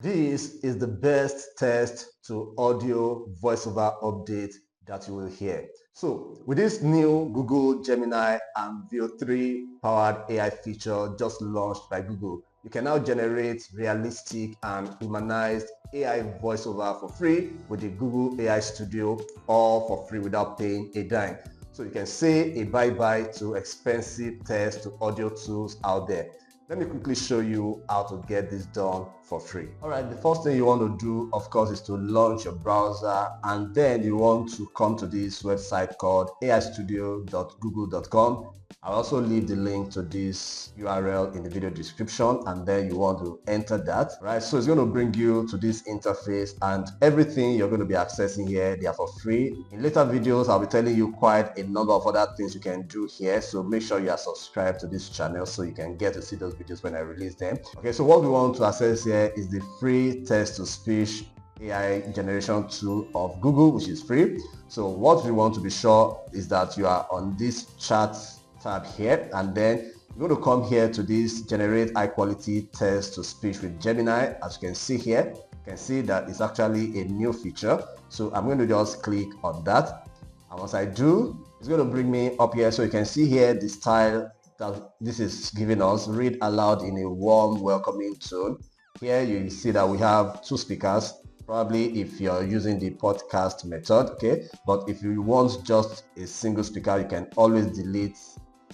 This is the best text to audio voiceover update that you will hear. So with this new Google Gemini and Veo 3 powered AI feature just launched by Google, you can now generate realistic and humanized AI voiceover for free with the Google AI Studio, all for free without paying a dime. So you can say a bye-bye to expensive text to audio tools out there. Let me quickly show you how to get this done for free. All right, the first thing you want to do, of course, is to launch your browser, and then you want to come to this website called aistudio.google.com. I'll also leave the link to this URL in the video description, and then you want to enter that. Right, so it's going to bring you to this interface, and everything you're going to be accessing here, they are for free. In later videos, I'll be telling you quite a number of other things you can do here, so make sure you are subscribed to this channel so you can get to see those videos when I release them. Okay, so what we want to access here is the free text-to-speech AI generation tool of Google, which is free. So what we want to be sure is that you are on this chat tab here, and then you're going to come here to this generate high quality text to speech with Gemini. As you can see here, you can see that it's actually a new feature. So I'm going to just click on that, and once I do, it's going to bring me up here. So you can see here the style that this is giving us: read aloud in a warm, welcoming tone. Here you see that we have two speakers, probably if you're using the podcast method, okay? But if you want just a single speaker, you can always delete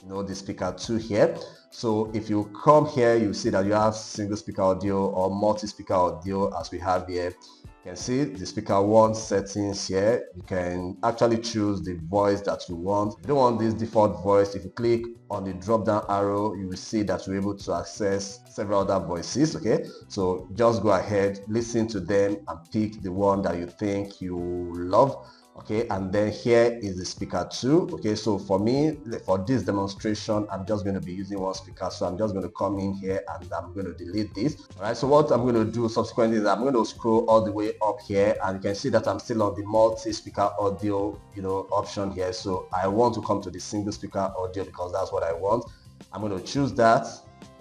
the speaker 2 here. So if you come here, you see that you have single speaker audio or multi-speaker audio, as we have here. You can see the speaker 1 settings here. You can actually choose the voice that you want. If you don't want this default voice, if you click on the drop down arrow, you will see that you're able to access several other voices. Okay, so just go ahead, listen to them, and pick the one that you think you love. Okay, and then here is the speaker 2. Okay, so for me, for this demonstration, I'm just going to be using one speaker, so I'm just going to come in here and I'm going to delete this. All right, so what I'm going to do subsequently is I'm going to scroll all the way up here, and you can see that I'm still on the multi-speaker audio option here. So I want to come to the single speaker audio because that's what I want. I'm going to choose that.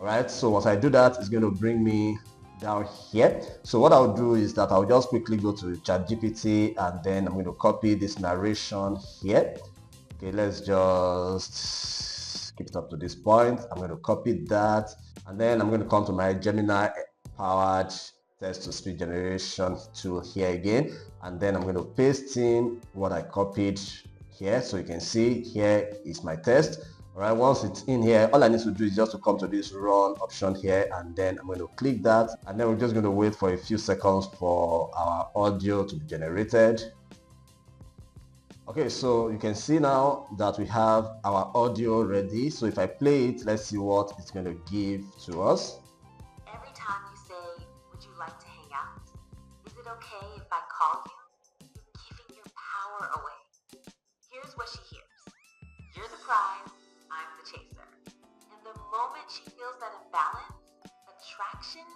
All right, so once I do that, it's going to bring me down here. So what I'll do is that I'll just quickly go to ChatGPT, and then I'm going to copy this narration here. Okay, let's just keep it up to this point. I'm going to copy that, and then I'm going to come to my Gemini powered text-to-speech generation tool here again, and then I'm going to paste in what I copied here. So you can see here is my text. All right, once it's in here, all I need to do is just to come to this run option here, and then I'm going to click that, and then we're just going to wait for a few seconds for our audio to be generated. Okay, so you can see now that we have our audio ready. So if I play it, let's see what it's going to give to us. Every time you say, would you like to hang out? Is it okay if I call you? You're giving your power away. Here's what she hears. You're the prize, I'm the chaser. And the moment she feels that imbalance, attraction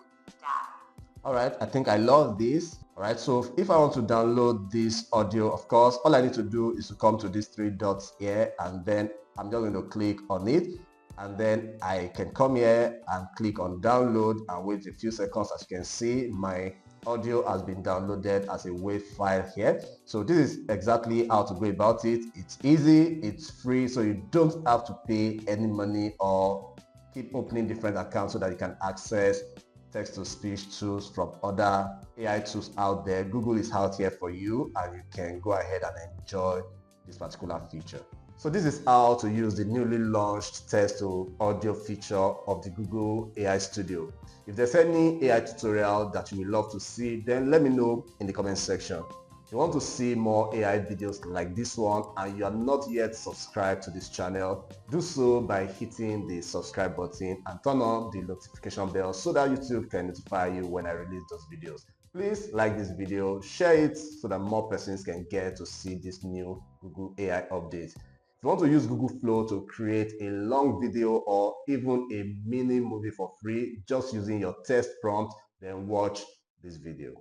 dies. All right, I think I love this. All right, so if I want to download this audio, of course, all I need to do is to come to these 3 dots here, and then I'm just going to click on it, and then I can come here and click on download and wait a few seconds. As you can see, my audio has been downloaded as a WAV file here. So this is exactly how to go about it. It's easy, it's free, so you don't have to pay any money or keep opening different accounts so that you can access text-to-speech tools from other AI tools out there. Google is out here for you, and you can go ahead and enjoy this particular feature. So this is how to use the newly launched text-to-audio feature of the Google AI Studio. If there's any AI tutorial that you would love to see, then let me know in the comment section. If you want to see more AI videos like this one and you are not yet subscribed to this channel, do so by hitting the subscribe button and turn on the notification bell so that YouTube can notify you when I release those videos. Please like this video, share it so that more persons can get to see this new Google AI update. If you want to use Google Flow to create a long video or even a mini movie for free, just using your text prompt, then watch this video.